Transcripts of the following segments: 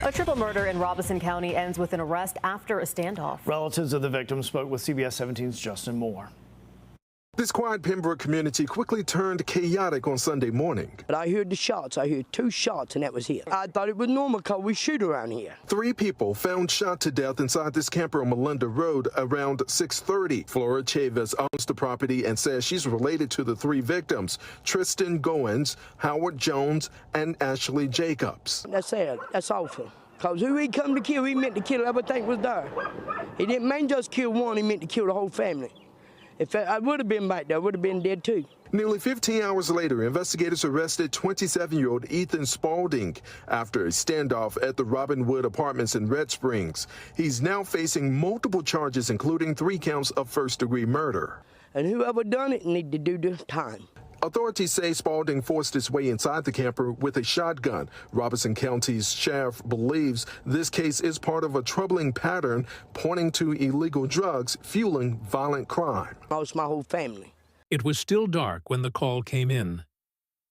A triple murder in Robeson County ends with an arrest after a standoff. Relatives of the victims spoke with CBS 17's Justin Moore. This quiet Pembroke community quickly turned chaotic on Sunday morning. But I heard the shots. I heard 2 shots, and that was it. I thought it was normal because we shoot around here. 3 people found shot to death inside this camper on Melinda Road around 6:30. Flora Chavis owns the property and says she's related to the 3 victims, Tristan Goins, Howard Jones, and Ashley Jacobs. That's sad. That's awful. Because who he come to kill, he meant to kill everything was there. He didn't mean just kill one, he meant to kill the whole family. If I would have been back there, I would have been dead too. Nearly 15 hours later, investigators arrested 27-year-old Ethan Spalding after a standoff at the Robinwood Apartments in Red Springs. He's now facing multiple charges, including 3 counts of first-degree murder. And whoever done it need to do the time. Authorities say Spalding forced his way inside the camper with a shotgun. Robeson County's sheriff believes this case is part of a troubling pattern pointing to illegal drugs fueling violent crime. Lost my whole family. It was still dark when the call came in.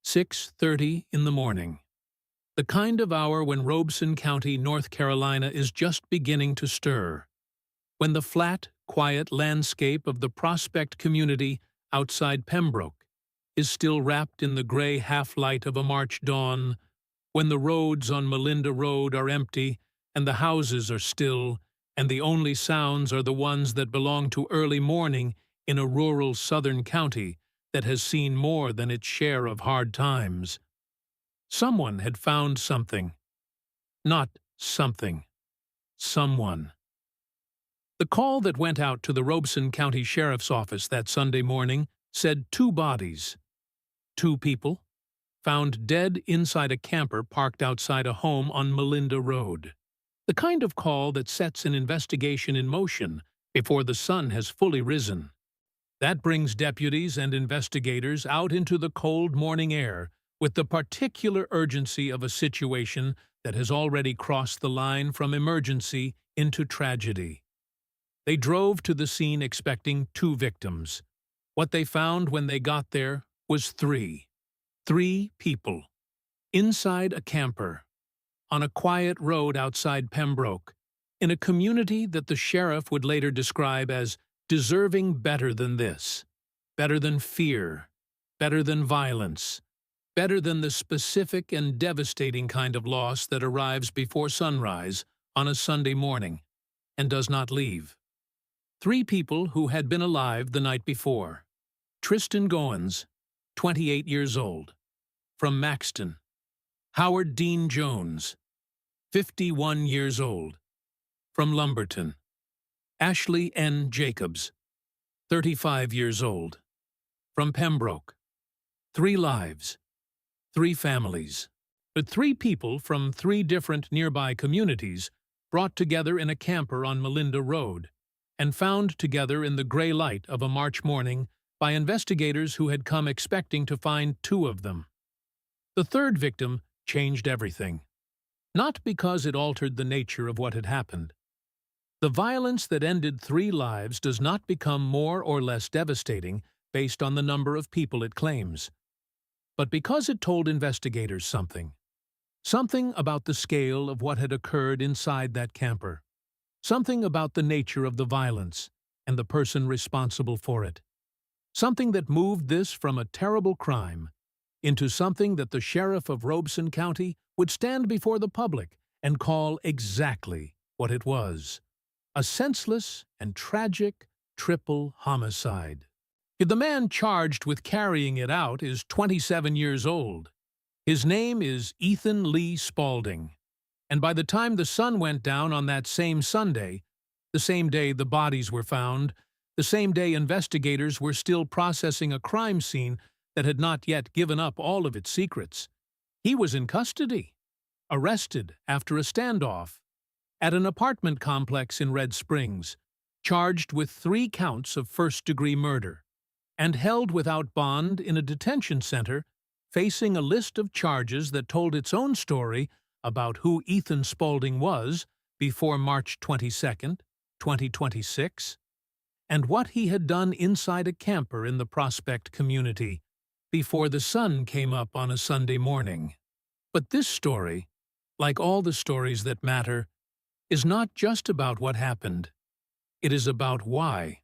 6:30 in the morning. The kind of hour when Robeson County, North Carolina is just beginning to stir. When the flat, quiet landscape of the Prospect community outside Pembroke is still wrapped in the gray half-light of a March dawn, when the roads on Melinda Road are empty and the houses are still, and the only sounds are the ones that belong to early morning in a rural southern county that has seen more than its share of hard times. Someone had found something. Not something. Someone. The call that went out to the Robeson County Sheriff's Office that Sunday morning said 2 bodies. 2 people found dead inside a camper parked outside a home on Melinda Road. The kind of call that sets an investigation in motion before the sun has fully risen. That brings deputies and investigators out into the cold morning air with the particular urgency of a situation that has already crossed the line from emergency into tragedy. They drove to the scene expecting 2 victims. What they found when they got there was 3. 3 people. Inside a camper. On a quiet road outside Pembroke. In a community that the sheriff would later describe as deserving better than this. Better than fear. Better than violence. Better than the specific and devastating kind of loss that arrives before sunrise on a Sunday morning and does not leave. 3 people who had been alive the night before. Tristan Goins, 28 years old, from Maxton. Howard Dean Jones, 51 years old, from Lumberton. Ashley N. Jacobs, 35 years old, from Pembroke. 3 lives, 3 families, but 3 people from 3 different nearby communities brought together in a camper on Melinda Road and found together in the gray light of a March morning by investigators who had come expecting to find 2 of them. The 3rd victim changed everything, not because it altered the nature of what had happened. The violence that ended 3 lives does not become more or less devastating based on the number of people it claims, but because it told investigators something. Something about the scale of what had occurred inside that camper. Something about the nature of the violence and the person responsible for it. Something that moved this from a terrible crime into something that the sheriff of Robeson County would stand before the public and call exactly what it was: a senseless and tragic triple homicide. The man charged with carrying it out is 27 years old. His name is Ethan Lee Spalding, and by the time the sun went down on that same Sunday, the same day the bodies were found, the same day investigators were still processing a crime scene that had not yet given up all of its secrets, he was in custody, arrested after a standoff, at an apartment complex in Red Springs, charged with 3 counts of first-degree murder, and held without bond in a detention center, facing a list of charges that told its own story about who Ethan Spalding was before March 22, 2026, and what he had done inside a camper in the Prospect community before the sun came up on a Sunday morning. But this story, like all the stories that matter, is not just about what happened. It is about why.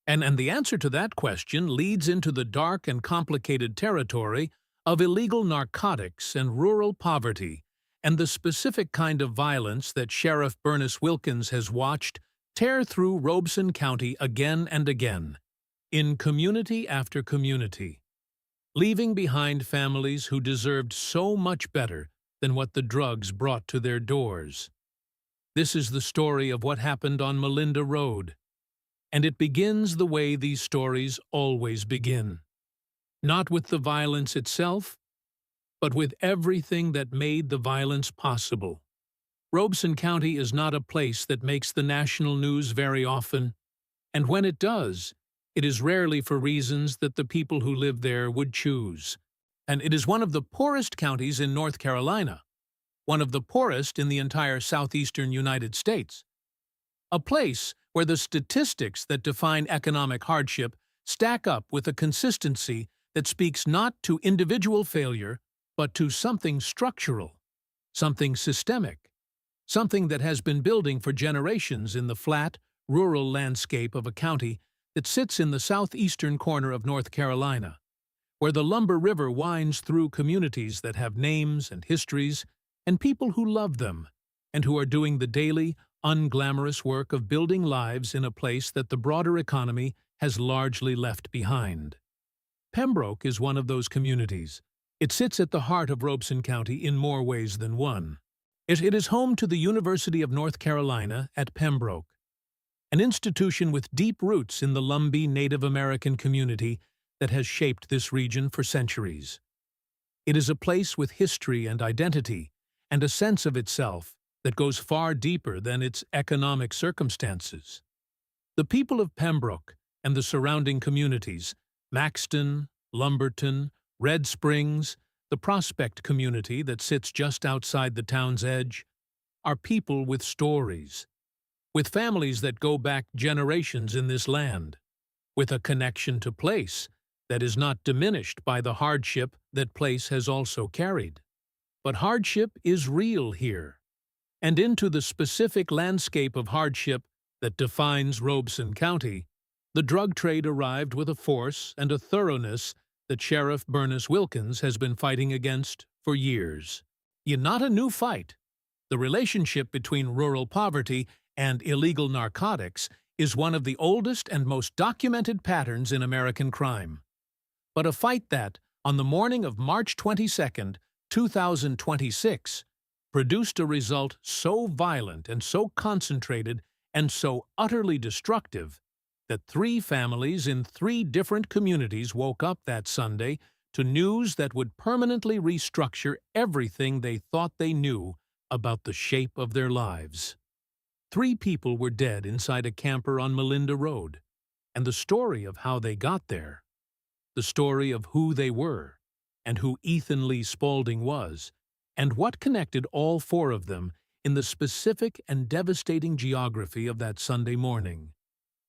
And the answer to that question leads into the dark and complicated territory of illegal narcotics and rural poverty, and the specific kind of violence that Sheriff Bernice Wilkins has watched tear through Robeson County again and again, in community after community, leaving behind families who deserved so much better than what the drugs brought to their doors. This is the story of what happened on Melinda Road, and it begins the way these stories always begin. Not with the violence itself, but with everything that made the violence possible. Robeson County is not a place that makes the national news very often, and when it does, it is rarely for reasons that the people who live there would choose. And it is one of the poorest counties in North Carolina, one of the poorest in the entire southeastern United States. A place where the statistics that define economic hardship stack up with a consistency that speaks not to individual failure, but to something structural, something systemic, something that has been building for generations in the flat, rural landscape of a county that sits in the southeastern corner of North Carolina, where the Lumber River winds through communities that have names and histories and people who love them and who are doing the daily, unglamorous work of building lives in a place that the broader economy has largely left behind. Pembroke is one of those communities. It sits at the heart of Robeson County in more ways than one. It is home to the University of North Carolina at Pembroke, an institution with deep roots in the Lumbee Native American community that has shaped this region for centuries. It is a place with history and identity, and a sense of itself that goes far deeper than its economic circumstances. The people of Pembroke and the surrounding communities, Maxton, Lumberton, Red Springs, the Prospect community that sits just outside the town's edge, are people with stories, with families that go back generations in this land, with a connection to place that is not diminished by the hardship that place has also carried. But hardship is real here, and into the specific landscape of hardship that defines Robeson County, the drug trade arrived with a force and a thoroughness that Sheriff Bernice Wilkins has been fighting against for years. Yet not a new fight. The relationship between rural poverty and illegal narcotics is one of the oldest and most documented patterns in American crime. But a fight that, on the morning of March 22, 2026, produced a result so violent and so concentrated and so utterly destructive that 3 families in 3 different communities woke up that Sunday to news that would permanently restructure everything they thought they knew about the shape of their lives. 3 people were dead inside a camper on Melinda Road, and the story of how they got there, the story of who they were, and who Ethan Lee Spaulding was, and what connected all 4 of them in the specific and devastating geography of that Sunday morning,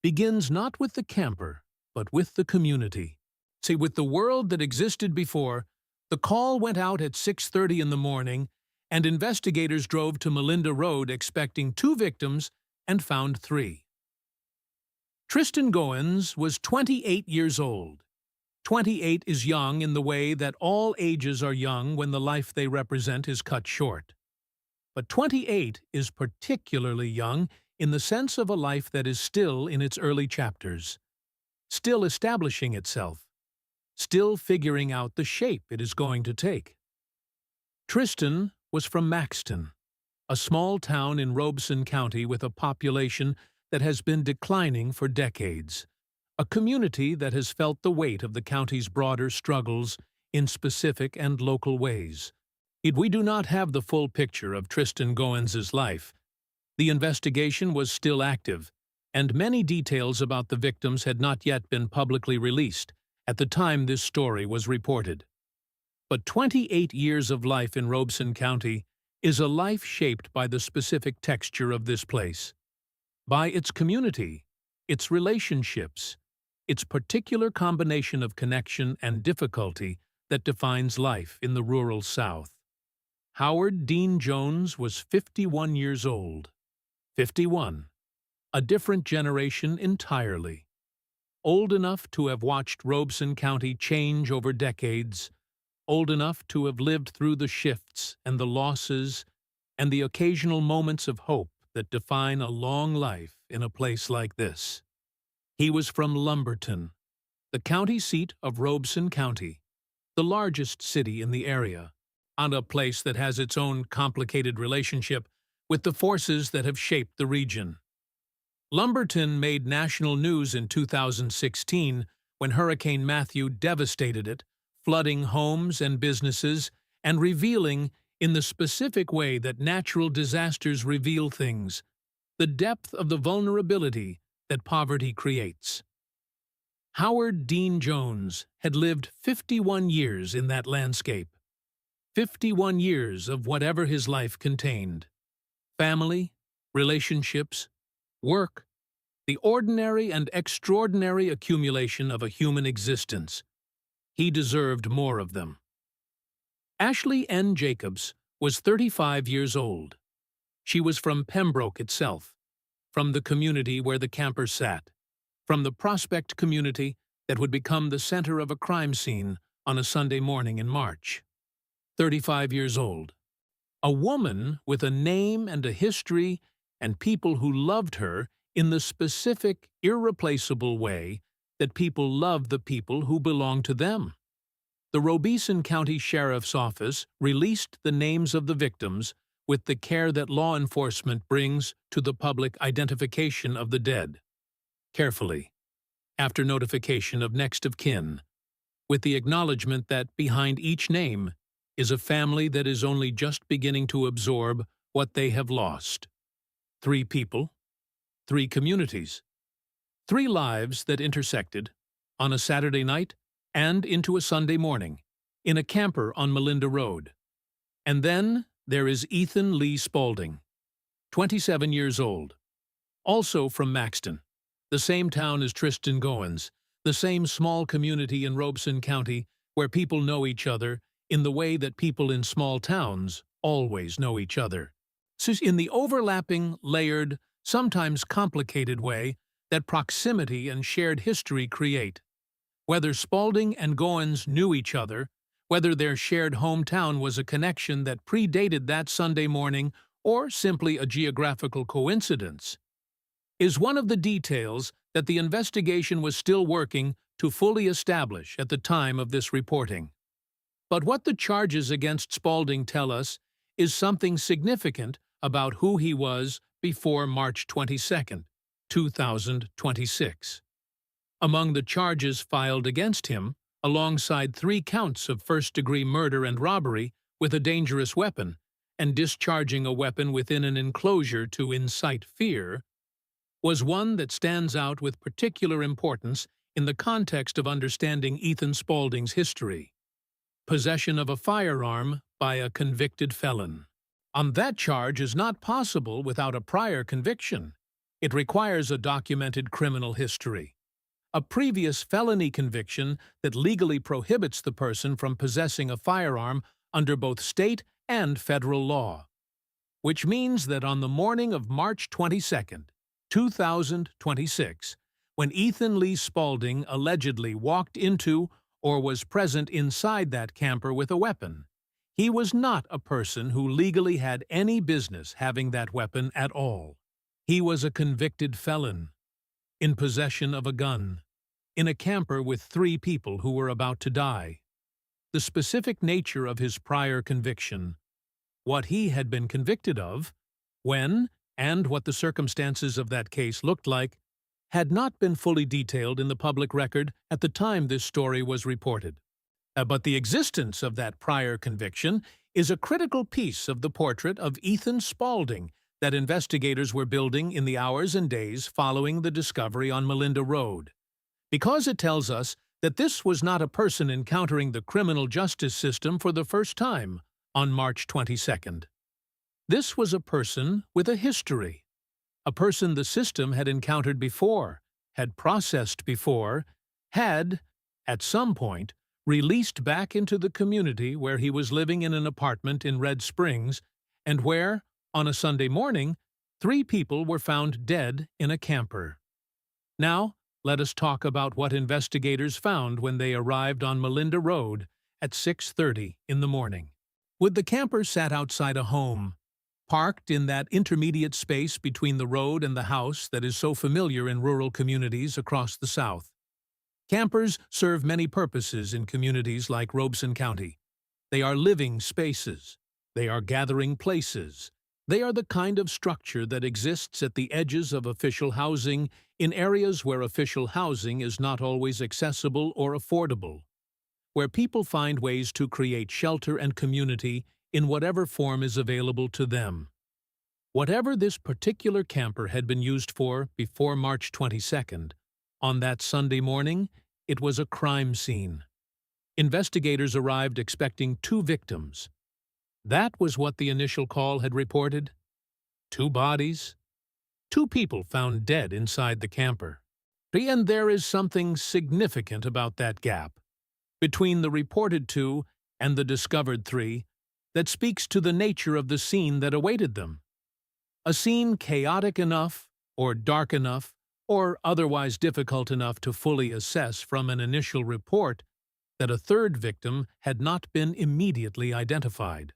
begins not with the camper, but with the community. See, with the world that existed before, the call went out at 6:30 in the morning, and investigators drove to Melinda Road expecting 2 victims and found 3. Tristan Goins was 28 years old. 28 is young in the way that all ages are young when the life they represent is cut short. But 28 is particularly young in the sense of a life that is still in its early chapters, still establishing itself, still figuring out the shape it is going to take. Tristan was from Maxton, a small town in Robeson County with a population that has been declining for decades, a community that has felt the weight of the county's broader struggles in specific and local ways. We do not have the full picture of Tristan Goins' life. The investigation was still active, and many details about the victims had not yet been publicly released at the time this story was reported. But 28 years of life in Robeson County is a life shaped by the specific texture of this place, by its community, its relationships, its particular combination of connection and difficulty that defines life in the rural South. Howard Dean Jones was 51 years old. 51. A different generation entirely. Old enough to have watched Robeson County change over decades, old enough to have lived through the shifts and the losses and the occasional moments of hope that define a long life in a place like this. He was from Lumberton, the county seat of Robeson County, the largest city in the area, and a place that has its own complicated relationship with the forces that have shaped the region. Lumberton made national news in 2016 when Hurricane Matthew devastated it, flooding homes and businesses and revealing, in the specific way that natural disasters reveal things, the depth of the vulnerability that poverty creates. Howard Dean Jones had lived 51 years in that landscape. 51 years of whatever his life contained. Family, relationships, work, the ordinary and extraordinary accumulation of a human existence. He deserved more of them. Ashley N. Jacobs was 35 years old. She was from Pembroke itself, from the community where the campers sat, from the Prospect community that would become the center of a crime scene on a Sunday morning in March. 35 years old. A woman with a name and a history and people who loved her in the specific, irreplaceable way that people love the people who belong to them. The Robeson County Sheriff's Office released the names of the victims with the care that law enforcement brings to the public identification of the dead. Carefully, after notification of next of kin, with the acknowledgement that behind each name is a family that is only just beginning to absorb what they have lost. 3 people, 3 communities, 3 lives that intersected on a Saturday night and into a Sunday morning in a camper on Melinda Road. And then there is Ethan Lee Spaulding, 27 years old, also from Maxton, the same town as Tristan Goins, the same small community in Robeson County where people know each other in the way that people in small towns always know each other. So in the overlapping, layered, sometimes complicated way that proximity and shared history create. Whether Spaulding and Goins knew each other, whether their shared hometown was a connection that predated that Sunday morning or simply a geographical coincidence, is one of the details that the investigation was still working to fully establish at the time of this reporting. But what the charges against Spaulding tell us is something significant about who he was before March 22, 2026. Among the charges filed against him, alongside 3 counts of first-degree murder and robbery with a dangerous weapon and discharging a weapon within an enclosure to incite fear, was one that stands out with particular importance in the context of understanding Ethan Spaulding's history. Possession of a firearm by a convicted felon. That charge is not possible without a prior conviction. It requires a documented criminal history, a previous felony conviction that legally prohibits the person from possessing a firearm under both state and federal law. Which means that on the morning of March 22, 2026, when Ethan Lee Spaulding allegedly walked into or was present inside that camper with a weapon, he was not a person who legally had any business having that weapon at all. He was a convicted felon, in possession of a gun, in a camper with 3 people who were about to die. The specific nature of his prior conviction, what he had been convicted of, when, and what the circumstances of that case looked like, had not been fully detailed in the public record at the time this story was reported. But the existence of that prior conviction is a critical piece of the portrait of Ethan Spaulding that investigators were building in the hours and days following the discovery on Melinda Road, because it tells us that this was not a person encountering the criminal justice system for the first time on March 22nd. This was a person with a history, a person the system had encountered before, had processed before, had, at some point, released back into the community where he was living in an apartment in Red Springs, and where, on a Sunday morning, 3 people were found dead in a camper. Now, let us talk about what investigators found when they arrived on Melinda Road at 6:30 in the morning. With the camper sat outside a home, parked in that intermediate space between the road and the house that is so familiar in rural communities across the South. Campers serve many purposes in communities like Robeson County. They are living spaces. They are gathering places. They are the kind of structure that exists at the edges of official housing in areas where official housing is not always accessible or affordable, where people find ways to create shelter and community in whatever form is available to them. Whatever this particular camper had been used for before March 22nd, on that Sunday morning, it was a crime scene. Investigators arrived expecting 2 victims. That was what the initial call had reported. 2 bodies, 2 people found dead inside the camper. And there is something significant about that gap between the reported 2 and the discovered 3 that speaks to the nature of the scene that awaited them. A scene chaotic enough, or dark enough, or otherwise difficult enough to fully assess from an initial report that a 3rd victim had not been immediately identified.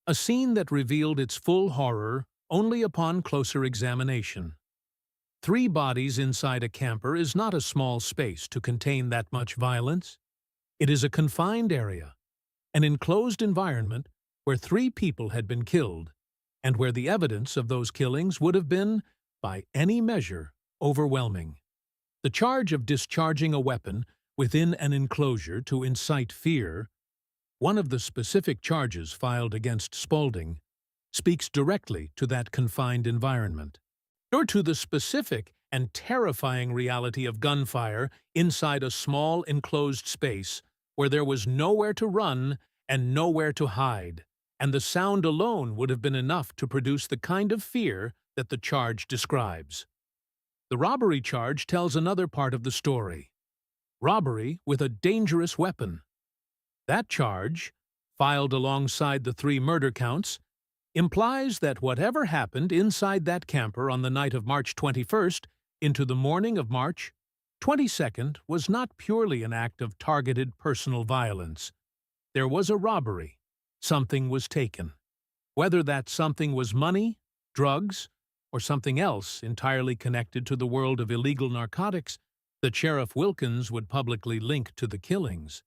A scene that revealed its full horror only upon closer examination. 3 bodies inside a camper is not a small space to contain that much violence. It is a confined area, an enclosed environment where 3 people had been killed, and where the evidence of those killings would have been, by any measure, overwhelming. The charge of discharging a weapon within an enclosure to incite fear, one of the specific charges filed against Spaulding, speaks directly to that confined environment, or to the specific and terrifying reality of gunfire inside a small enclosed space where there was nowhere to run and nowhere to hide, and the sound alone would have been enough to produce the kind of fear that the charge describes. The robbery charge tells another part of the story. Robbery with a dangerous weapon. That charge, filed alongside the 3 murder counts, implies that whatever happened inside that camper on the night of March 21st into the morning of March 22nd was not purely an act of targeted personal violence. There was a robbery. Something was taken. Whether that something was money, drugs, or something else entirely connected to the world of illegal narcotics that Sheriff Wilkins would publicly link to the killings.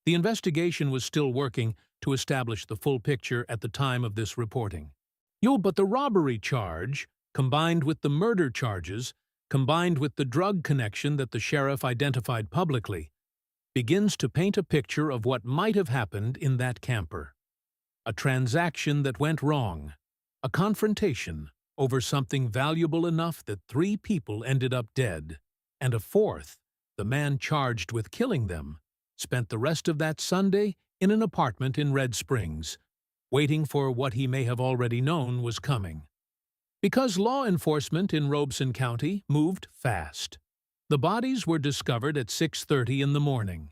The investigation was still working to establish the full picture at the time of this reporting. But the robbery charge, combined with the murder charges, combined with the drug connection that the sheriff identified publicly, begins to paint a picture of what might have happened in that camper. A transaction that went wrong, a confrontation over something valuable enough that 3 people ended up dead, and a 4th, the man charged with killing them, spent the rest of that Sunday in an apartment in Red Springs, waiting for what he may have already known was coming. Because law enforcement in Robeson County moved fast, the bodies were discovered at 6:30 in the morning.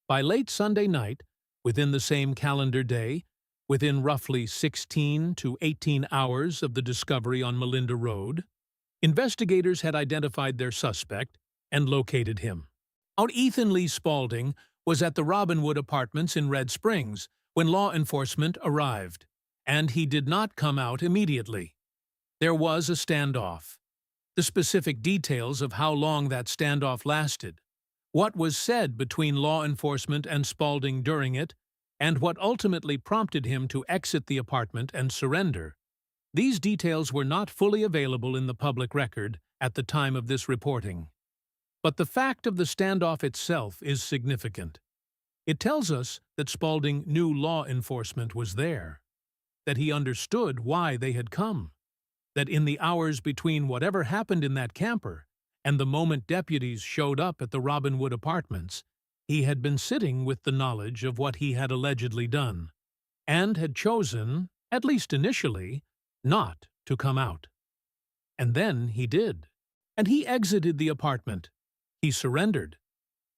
By late Sunday night, within the same calendar day, within roughly 16 to 18 hours of the discovery on Melinda Road, investigators had identified their suspect and located him. Ethan Lee Spaulding was at the Robinwood Apartments in Red Springs when law enforcement arrived, and he did not come out immediately. There was a standoff. The specific details of how long that standoff lasted, what was said between law enforcement and Spaulding during it, and what ultimately prompted him to exit the apartment and surrender. These details were not fully available in the public record at the time of this reporting. But the fact of the standoff itself is significant. It tells us that Spaulding knew law enforcement was there, that he understood why they had come, that in the hours between whatever happened in that camper and the moment deputies showed up at the Robinwood Apartments, he had been sitting with the knowledge of what he had allegedly done, and had chosen, at least initially, not to come out. And then he did. And he exited the apartment. He surrendered.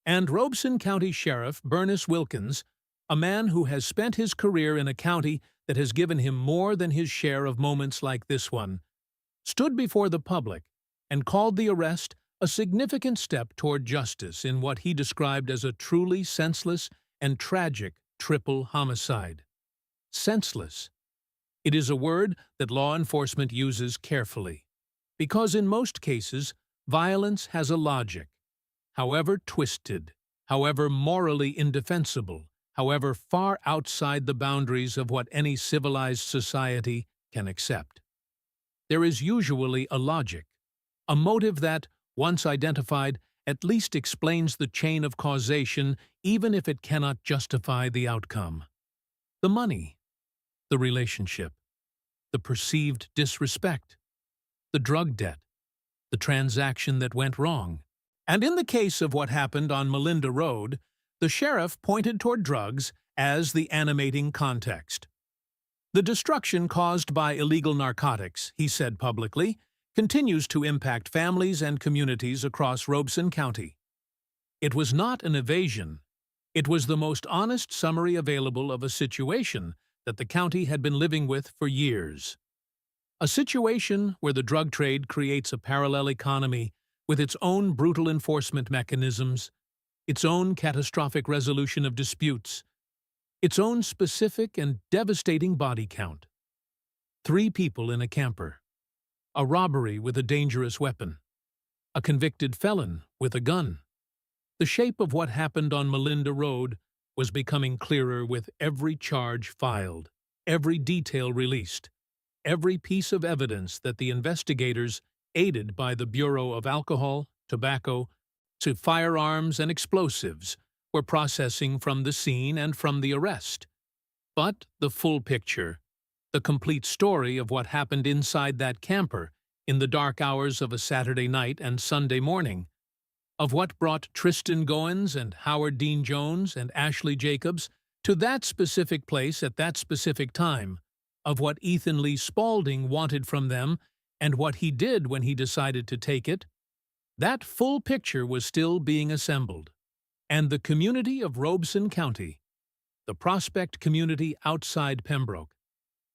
And Robeson County Sheriff Bernice Wilkins, a man who has spent his career in a county that has given him more than his share of moments like this one, stood before the public and called the arrest a significant step toward justice in what he described as a truly senseless and tragic triple homicide. Senseless. It is a word that law enforcement uses carefully, because in most cases, violence has a logic. However twisted, however morally indefensible, however far outside the boundaries of what any civilized society can accept. There is usually a logic, a motive that, once identified, at least explains the chain of causation, even if it cannot justify the outcome. The money, the relationship, the perceived disrespect, the drug debt, the transaction that went wrong. And in the case of what happened on Melinda Road, the sheriff pointed toward drugs as the animating context. The destruction caused by illegal narcotics, he said publicly, continues to impact families and communities across Robeson County. It was not an evasion. It was the most honest summary available of a situation that the county had been living with for years. A situation where the drug trade creates a parallel economy with its own brutal enforcement mechanisms, its own catastrophic resolution of disputes, its own specific and devastating body count. 3 people in a camper. A robbery with a dangerous weapon. A convicted felon with a gun. The shape of what happened on Melinda Road was becoming clearer with every charge filed, every detail released, every piece of evidence that the investigators, aided by the Bureau of Alcohol, Tobacco, to firearms and explosives, were processing from the scene and from the arrest. But the full picture, the complete story of what happened inside that camper in the dark hours of a Saturday night and Sunday morning, of what brought Tristan Goins and Howard Dean Jones and Ashley Jacobs to that specific place at that specific time, of what Ethan Lee Spaulding wanted from them and what he did when he decided to take it, that full picture was still being assembled. And the community of Robeson County, the Prospect community outside Pembroke,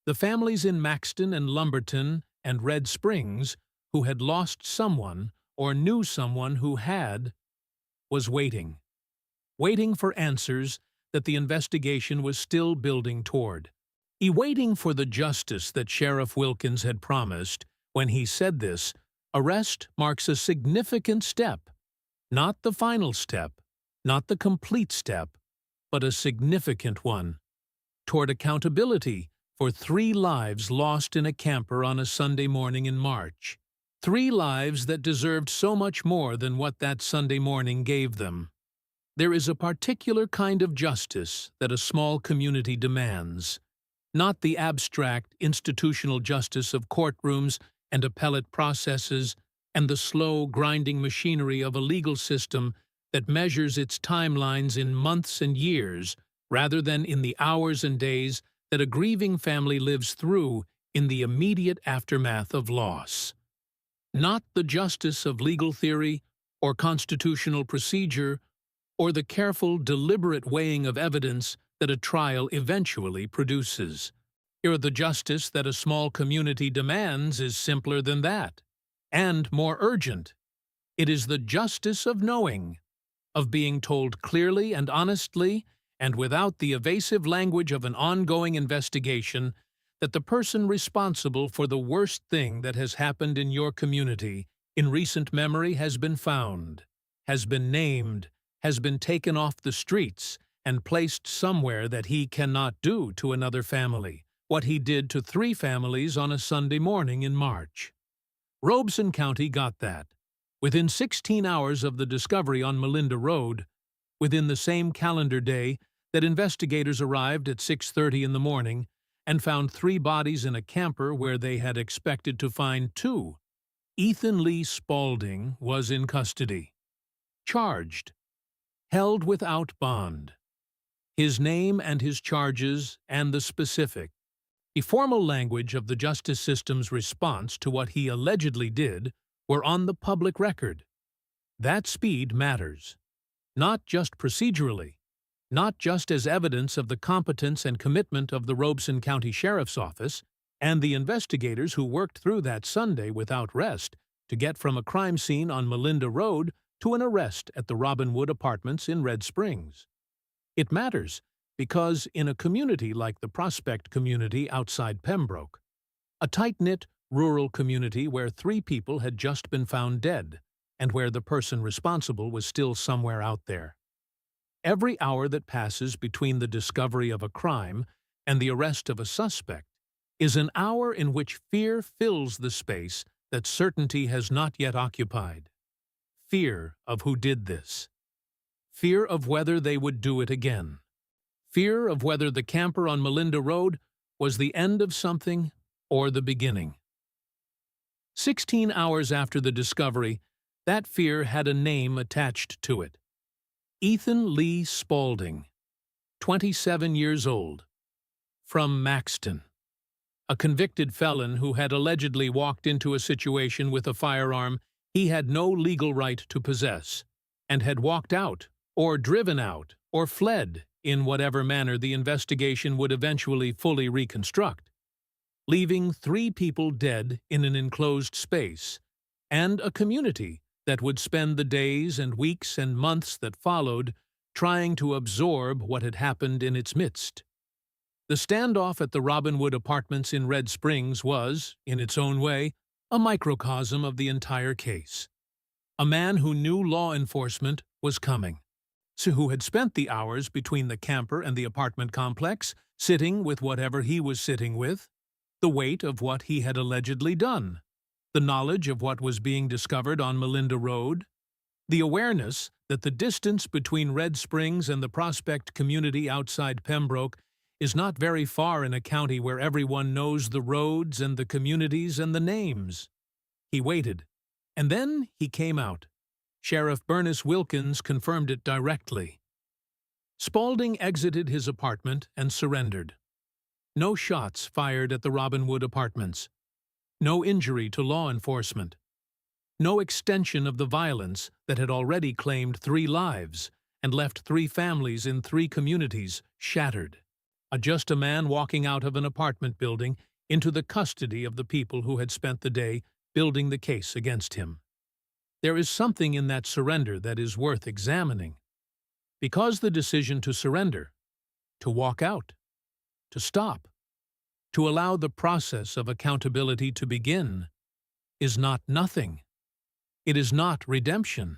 the families in Maxton and Lumberton and Red Springs who had lost someone or knew someone who had, was waiting. Waiting for answers that the investigation was still building toward. Waiting for the justice that Sheriff Wilkins had promised. When he said this, arrest marks a significant step, not the final step, not the complete step, but a significant one, toward accountability for 3 lives lost in a camper on a Sunday morning in March. 3 lives that deserved so much more than what that Sunday morning gave them. There is a particular kind of justice that a small community demands, not the abstract institutional justice of courtrooms and appellate processes and the slow, grinding machinery of a legal system that measures its timelines in months and years rather than in the hours and days that a grieving family lives through in the immediate aftermath of loss. Not the justice of legal theory or constitutional procedure or the careful, deliberate weighing of evidence that a trial eventually produces. Here, the justice that a small community demands is simpler than that, and more urgent. It is the justice of knowing, of being told clearly and honestly, and without the evasive language of an ongoing investigation, that the person responsible for the worst thing that has happened in your community in recent memory has been found, has been named, has been taken off the streets, and placed somewhere that he cannot do to another family what he did to 3 families on a Sunday morning in March. Robeson County got that. Within 16 hours of the discovery on Melinda Road, within the same calendar day that investigators arrived at 6:30 in the morning and found 3 bodies in a camper where they had expected to find 2, Ethan Lee Spaulding was in custody, charged, held without bond. His name and his charges and the specific, the formal language of the justice system's response to what he allegedly did were on the public record. That speed matters. not just procedurally, not just as evidence of the competence and commitment of the Robeson County Sheriff's Office and the investigators who worked through that Sunday without rest to get from a crime scene on Melinda Road to an arrest at the Robinwood Apartments in Red Springs. It matters because in a community like the Prospect community outside Pembroke, a tight-knit rural community where 3 people had just been found dead and where the person responsible was still somewhere out there, every hour that passes between the discovery of a crime and the arrest of a suspect is an hour in which fear fills the space that certainty has not yet occupied. Fear of who did this. Fear of whether they would do it again. Fear of whether the camper on Melinda Road was the end of something or the beginning. 16 hours after the discovery, that fear had a name attached to it. Ethan Lee Spaulding, 27 years old, from Maxton. A convicted felon who had allegedly walked into a situation with a firearm he had no legal right to possess, and had walked out, or driven out, or fled in whatever manner the investigation would eventually fully reconstruct, leaving 3 people dead in an enclosed space, and a community that would spend the days and weeks and months that followed trying to absorb what had happened in its midst. The standoff at the Robinwood Apartments in Red Springs was, in its own way, a microcosm of the entire case. A man who knew law enforcement was coming, so who had spent the hours between the camper and the apartment complex sitting with whatever he was sitting with, the weight of what he had allegedly done, the knowledge of what was being discovered on Melinda Road, the awareness that the distance between Red Springs and the Prospect community outside Pembroke is not very far in a county where everyone knows the roads and the communities and the names. He waited, and then he came out. Sheriff Bernice Wilkins confirmed it directly. Spaulding exited his apartment and surrendered. No shots fired at the Robinwood Apartments. No injury to law enforcement. No extension of the violence that had already claimed 3 lives and left 3 families in 3 communities shattered. Just a man walking out of an apartment building into the custody of the people who had spent the day building the case against him. There is something in that surrender that is worth examining. Because the decision to surrender, to walk out, to stop, to allow the process of accountability to begin, is not nothing. It is not redemption.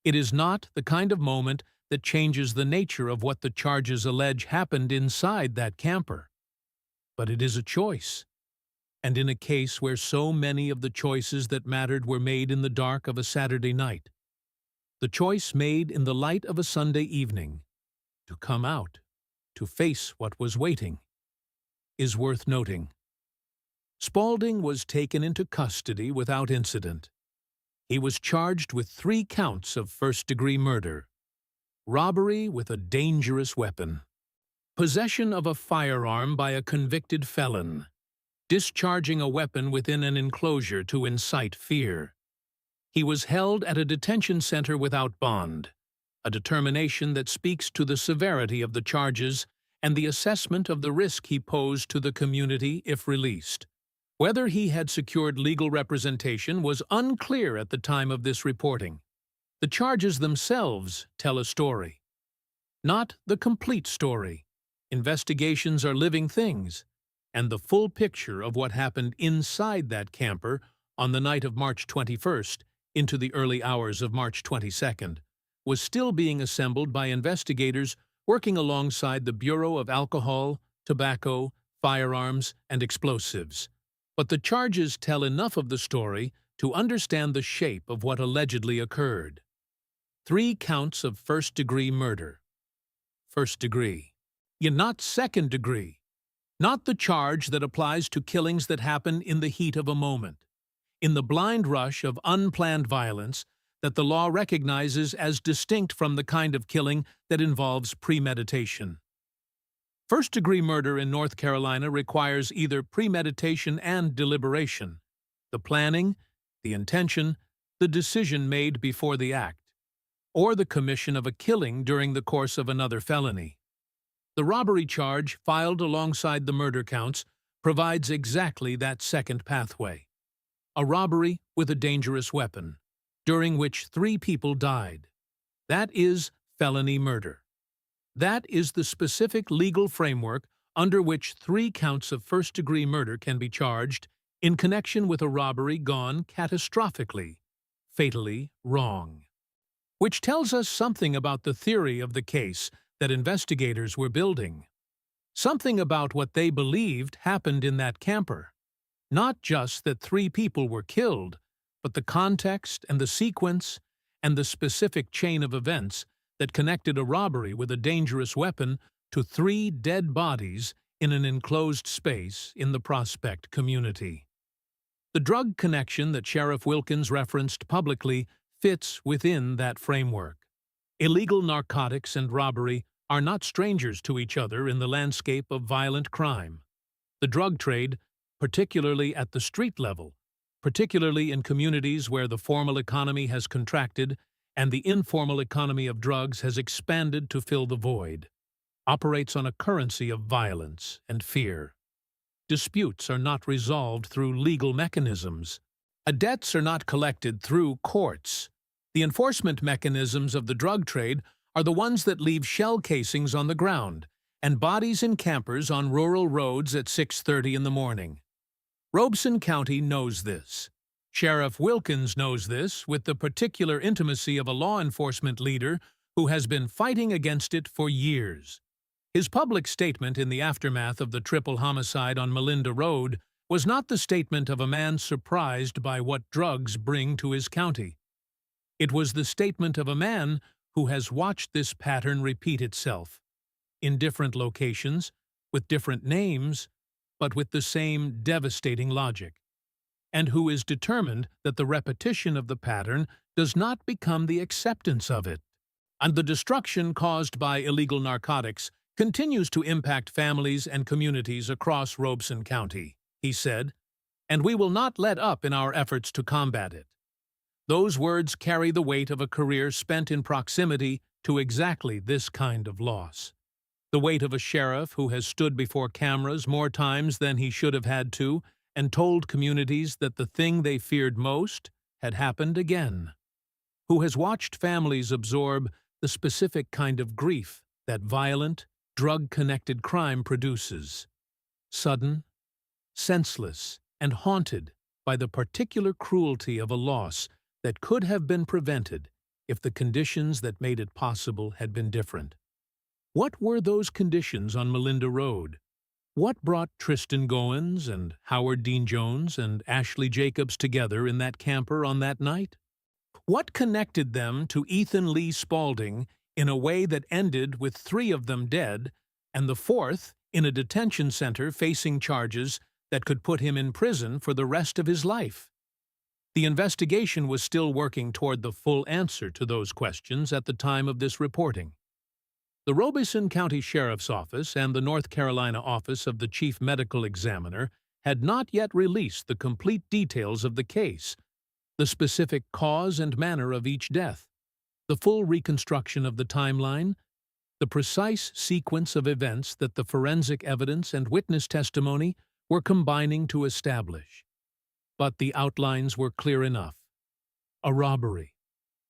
It is not the kind of moment that changes the nature of what the charges allege happened inside that camper. But it is a choice. And in a case where so many of the choices that mattered were made in the dark of a Saturday night, the choice made in the light of a Sunday evening, to come out, to face what was waiting, is worth noting. Spaulding was taken into custody without incident. He was charged with 3 counts of first-degree murder, robbery with a dangerous weapon, possession of a firearm by a convicted felon, discharging a weapon within an enclosure to incite fear. He was held at a detention center without bond, a determination that speaks to the severity of the charges and the assessment of the risk he posed to the community if released. Whether he had secured legal representation was unclear at the time of this reporting. The charges themselves tell a story. Not the complete story. Investigations are living things, and the full picture of what happened inside that camper on the night of March 21st into the early hours of March 22nd was still being assembled by investigators working alongside the Bureau of Alcohol, Tobacco, Firearms, and Explosives. But the charges tell enough of the story to understand the shape of what allegedly occurred. 3 counts of first-degree murder. First degree. Yet not second degree. Not the charge that applies to killings that happen in the heat of a moment, in the blind rush of unplanned violence that the law recognizes as distinct from the kind of killing that involves premeditation. First-degree murder in North Carolina requires either premeditation and deliberation, the planning, the intention, the decision made before the act. or the commission of a killing during the course of another felony. The robbery charge, filed alongside the murder counts, provides exactly that second pathway. A robbery with a dangerous weapon, during which 3 people died. That is felony murder. That is the specific legal framework under which 3 counts of first-degree murder can be charged in connection with a robbery gone catastrophically, fatally wrong. Which tells us something about the theory of the case that investigators were building. Something about what they believed happened in that camper. Not just that 3 people were killed, but the context and the sequence and the specific chain of events that connected a robbery with a dangerous weapon to 3 dead bodies in an enclosed space in the Prospect community. The drug connection that Sheriff Wilkins referenced publicly fits within that framework. Illegal narcotics and robbery are not strangers to each other in the landscape of violent crime. The drug trade, particularly at the street level, particularly in communities where the formal economy has contracted and the informal economy of drugs has expanded to fill the void, operates on a currency of violence and fear. Disputes are not resolved through legal mechanisms. Debts are not collected through courts. The enforcement mechanisms of the drug trade are the ones that leave shell casings on the ground and bodies in campers on rural roads at 6:30 in the morning. Robeson County knows this. Sheriff Wilkins knows this with the particular intimacy of a law enforcement leader who has been fighting against it for years. His public statement in the aftermath of the triple homicide on Melinda Road was not the statement of a man surprised by what drugs bring to his county. It was the statement of a man who has watched this pattern repeat itself, in different locations, with different names, but with the same devastating logic, and who is determined that the repetition of the pattern does not become the acceptance of it. And the destruction caused by illegal narcotics continues to impact families and communities across Robeson County, he said, and we will not let up in our efforts to combat it. Those words carry the weight of a career spent in proximity to exactly this kind of loss. The weight of a sheriff who has stood before cameras more times than he should have had to and told communities that the thing they feared most had happened again. Who has watched families absorb the specific kind of grief that violent, drug-connected crime produces. Sudden, senseless, and haunted by the particular cruelty of a loss that could have been prevented if the conditions that made it possible had been different. What were those conditions on Melinda Road? What brought Tristan Goins and Howard Dean Jones and Ashley Jacobs together in that camper on that night? What connected them to Ethan Lee Spaulding in a way that ended with 3 of them dead and the 4th in a detention center facing charges that could put him in prison for the rest of his life? The investigation was still working toward the full answer to those questions at the time of this reporting. The Robeson County Sheriff's Office and the North Carolina Office of the Chief Medical Examiner had not yet released the complete details of the case, the specific cause and manner of each death, the full reconstruction of the timeline, the precise sequence of events that the forensic evidence and witness testimony were combining to establish. But the outlines were clear enough. A robbery,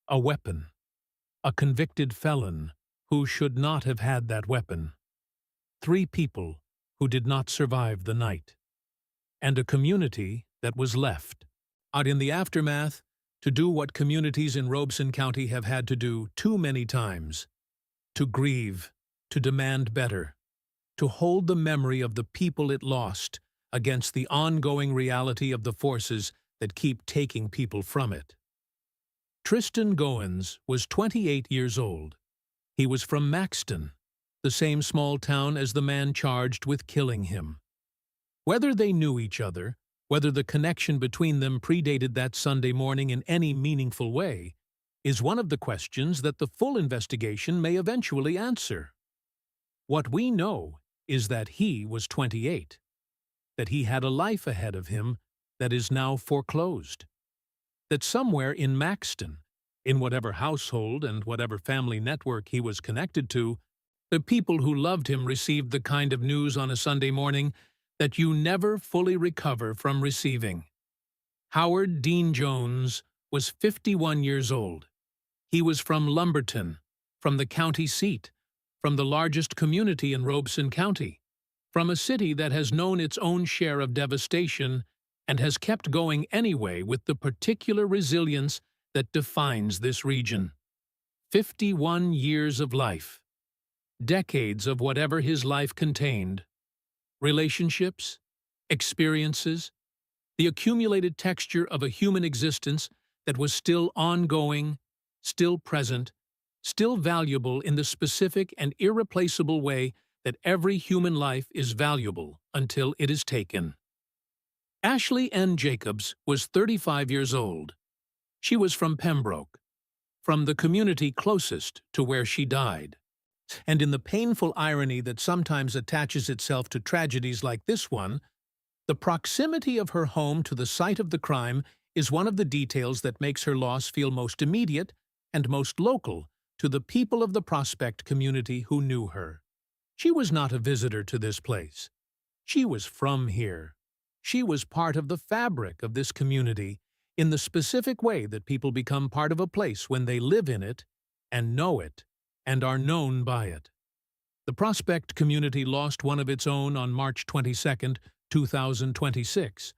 a weapon, a convicted felon who should not have had that weapon, 3 people who did not survive the night, and a community that was left, out in the aftermath, to do what communities in Robeson County have had to do too many times, to grieve, to demand better, to hold the memory of the people it lost against the ongoing reality of the forces that keep taking people from it. Tristan Goins was 28 years old. He was from Maxton, the same small town as the man charged with killing him. Whether they knew each other, whether the connection between them predated that Sunday morning in any meaningful way, is one of the questions that the full investigation may eventually answer. What we know is that he was 28, that he had a life ahead of him that is now foreclosed, that somewhere in Maxton, In whatever household and whatever family network he was connected to, the people who loved him received the kind of news on a Sunday morning that you never fully recover from receiving. Howard Dean Jones was 51 years old. He was from Lumberton, from the county seat, from the largest community in Robeson County, from a city that has known its own share of devastation and has kept going anyway with the particular resilience that defines this region. 51 years of life. Decades of whatever his life contained. Relationships, experiences, the accumulated texture of a human existence that was still ongoing, still present, still valuable in the specific and irreplaceable way that every human life is valuable until it is taken. Ashley N. Jacobs was 35 years old. She was from Pembroke, from the community closest to where she died. And in the painful irony that sometimes attaches itself to tragedies like this one, the proximity of her home to the site of the crime is one of the details that makes her loss feel most immediate and most local to the people of the Prospect community who knew her. She was not a visitor to this place. She was from here. She was part of the fabric of this community in the specific way that people become part of a place when they live in it and know it and are known by it. The Prospect community lost one of its own on March 22, 2026,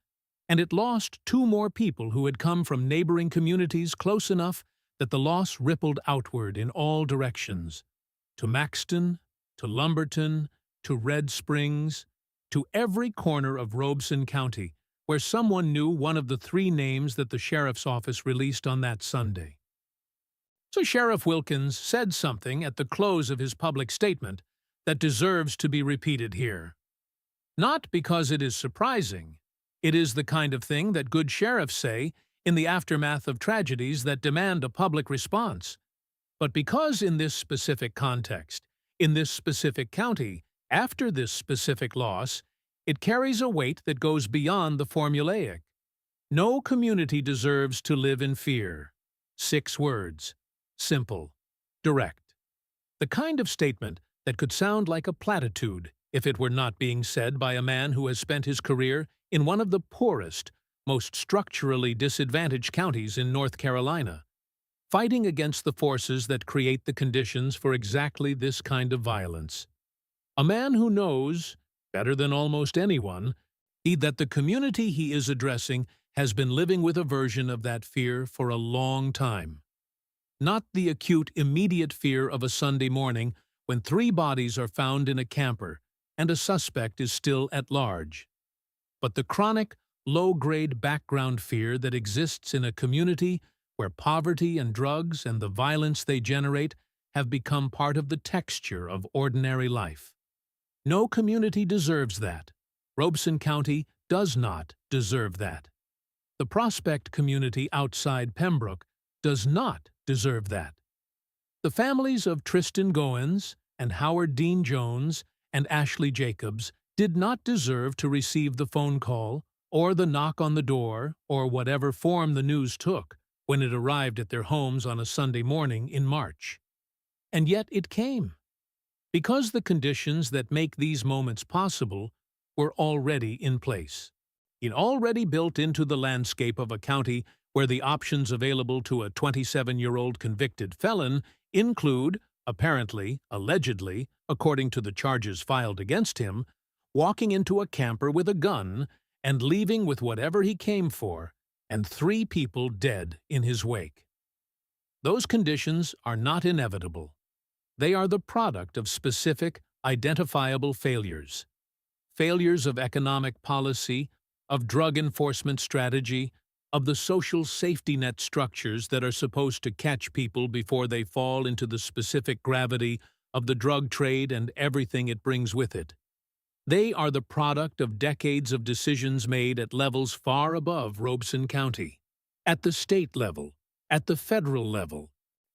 and it lost two more people who had come from neighboring communities close enough that the loss rippled outward in all directions, to Maxton, to Lumberton, to Red Springs, to every corner of Robeson County, where someone knew one of the three names that the sheriff's office released on that Sunday. So Sheriff Wilkins said something at the close of his public statement that deserves to be repeated here. Not because it is surprising. It is the kind of thing that good sheriffs say in the aftermath of tragedies that demand a public response, but because in this specific context, in this specific county, after this specific loss, it carries a weight that goes beyond the formulaic. No community deserves to live in fear. 6 words. Simple. Direct. The kind of statement that could sound like a platitude if it were not being said by a man who has spent his career in one of the poorest, most structurally disadvantaged counties in North Carolina, fighting against the forces that create the conditions for exactly this kind of violence. A man who knows, better than almost anyone, that the community he is addressing has been living with a version of that fear for a long time. Not the acute, immediate fear of a Sunday morning when 3 bodies are found in a camper and a suspect is still at large, but the chronic, low-grade background fear that exists in a community where poverty and drugs and the violence they generate have become part of the texture of ordinary life. No community deserves that. Robeson County does not deserve that. The Prospect community outside Pembroke does not deserve that. The families of Tristan Goins and Howard Dean Jones and Ashley Jacobs did not deserve to receive the phone call or the knock on the door or whatever form the news took when it arrived at their homes on a Sunday morning in March. And yet it came, because the conditions that make these moments possible were already in place. Already built into the landscape of a county where the options available to a 27-year-old convicted felon include, apparently, allegedly, according to the charges filed against him, walking into a camper with a gun and leaving with whatever he came for, and 3 people dead in his wake. Those conditions are not inevitable. They are the product of specific, identifiable failures. Failures of economic policy, of drug enforcement strategy, of the social safety net structures that are supposed to catch people before they fall into the specific gravity of the drug trade and everything it brings with it. They are the product of decades of decisions made at levels far above Robeson County, at the state level, at the federal level,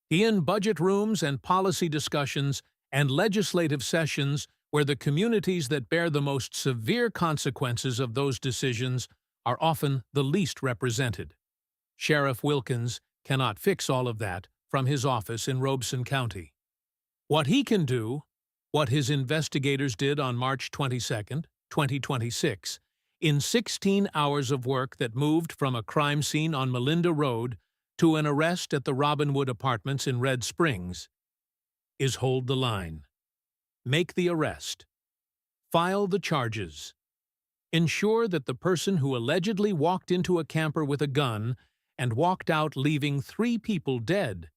in budget rooms and policy discussions and legislative sessions where the communities that bear the most severe consequences of those decisions are often the least represented. Sheriff Wilkins cannot fix all of that from his office in Robeson County. What he can do, what his investigators did on March 22, 2026, in 16 hours of work that moved from a crime scene on Melinda Road to an arrest at the Robinwood Apartments in Red Springs, is hold the line. Make the arrest. File the charges. Ensure that the person who allegedly walked into a camper with a gun and walked out leaving 3 people dead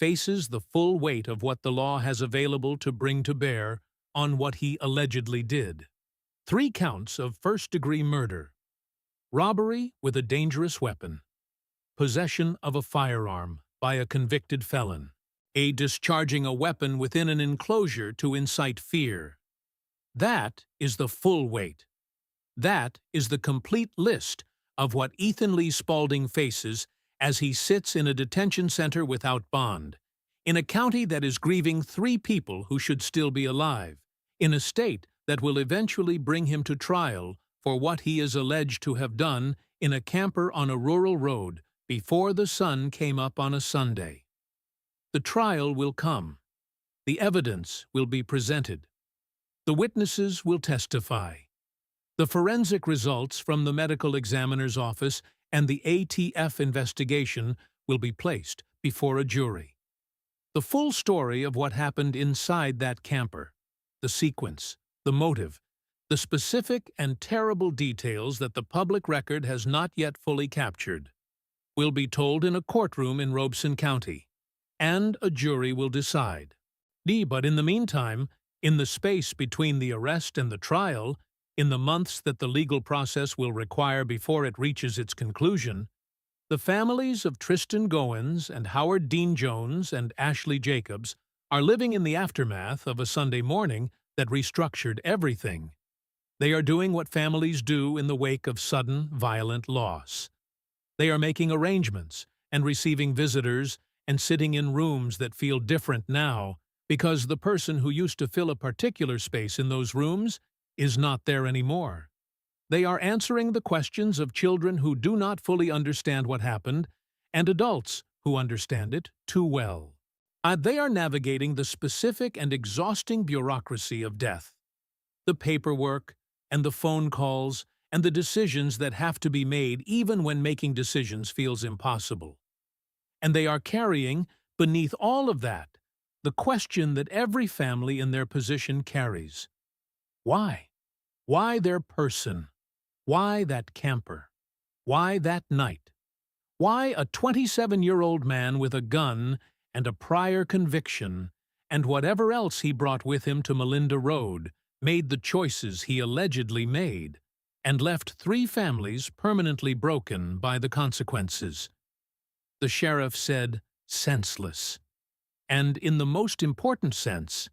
faces the full weight of what the law has available to bring to bear on what he allegedly did. 3 counts of first-degree murder, robbery with a dangerous weapon, possession of a firearm by a convicted felon, discharging a weapon within an enclosure to incite fear. That is the full weight. That is the complete list of what Ethan Lee Spaulding faces as he sits in a detention center without bond, in a county that is grieving 3 people who should still be alive, in a state that will eventually bring him to trial for what he is alleged to have done in a camper on a rural road before the sun came up on a Sunday. The trial will come. The evidence will be presented. The witnesses will testify. The forensic results from the medical examiner's office and the ATF investigation will be placed before a jury. The full story of what happened inside that camper, the sequence, the motive, the specific and terrible details that the public record has not yet fully captured, will be told in a courtroom in Robeson County, and a jury will decide. But in the meantime, in the space between the arrest and the trial, in the months that the legal process will require before it reaches its conclusion, the families of Tristan Goins and Howard Dean Jones and Ashley Jacobs are living in the aftermath of a Sunday morning that restructured everything. They are doing what families do in the wake of sudden, violent loss. They are making arrangements and receiving visitors and sitting in rooms that feel different now because the person who used to fill a particular space in those rooms is not there anymore. They are answering the questions of children who do not fully understand what happened and adults who understand it too well. They are navigating the specific and exhausting bureaucracy of death, the paperwork and the phone calls and the decisions that have to be made even when making decisions feels impossible. And they are carrying, beneath all of that, the question that every family in their position carries. Why? Why their person? Why that camper? Why that night? Why a 27-year-old man with a gun and a prior conviction, and whatever else he brought with him to Melinda Road, made the choices he allegedly made, and left 3 families permanently broken by the consequences? The sheriff said, senseless. And in the most important sense,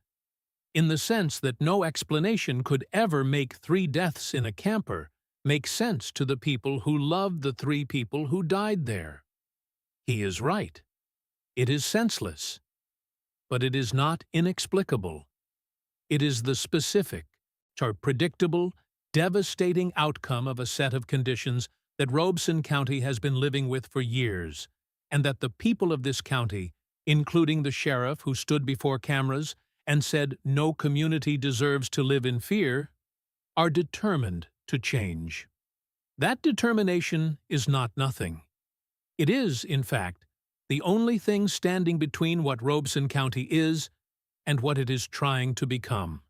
in the sense that no explanation could ever make 3 deaths in a camper make sense to the people who loved the 3 people who died there. He is right. It is senseless. But it is not inexplicable. It is the specific, predictable, devastating outcome of a set of conditions that Robeson County has been living with for years, and that the people of this county, including the sheriff who stood before cameras and said no community deserves to live in fear, are determined to change. That determination is not nothing. It is, in fact, the only thing standing between what Robeson County is and what it is trying to become.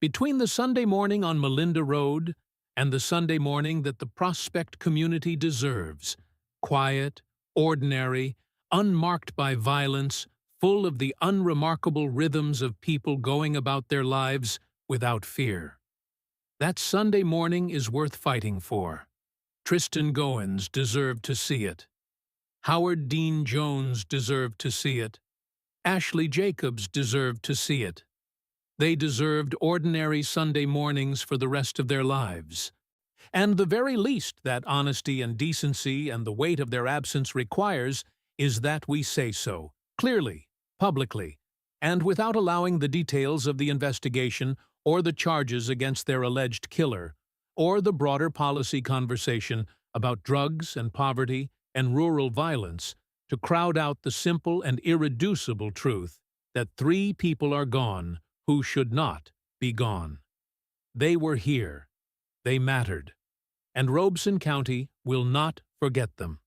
Between the Sunday morning on Melinda Road and the Sunday morning that the Prospect community deserves, quiet, ordinary, unmarked by violence, full of the unremarkable rhythms of people going about their lives without fear. That Sunday morning is worth fighting for. Tristan Goins deserved to see it. Howard Dean Jones deserved to see it. Ashley Jacobs deserved to see it. They deserved ordinary Sunday mornings for the rest of their lives. And the very least that honesty and decency and the weight of their absence requires is that we say so, clearly, publicly, and without allowing the details of the investigation or the charges against their alleged killer, or the broader policy conversation about drugs and poverty and rural violence to crowd out the simple and irreducible truth that 3 people are gone who should not be gone. They were here. They mattered. And Robeson County will not forget them.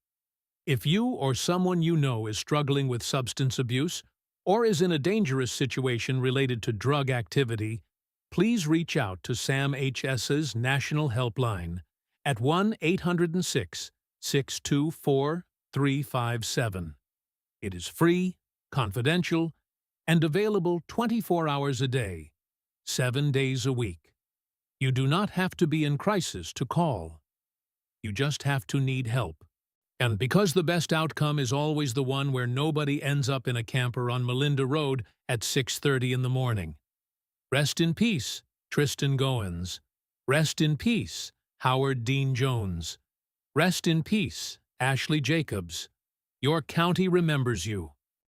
If you or someone you know is struggling with substance abuse or is in a dangerous situation related to drug activity, please reach out to Sam HS's National Helpline at 1-806-624-357. It is free, confidential, and available 24 hours a day, 7 days a week. You do not have to be in crisis to call. You just have to need help. And because the best outcome is always the one where nobody ends up in a camper on Melinda Road at 6:30 in the morning. Rest in peace, Tristan Goins. Rest in peace, Howard Dean Jones. Rest in peace, Ashley Jacobs. Your county remembers you.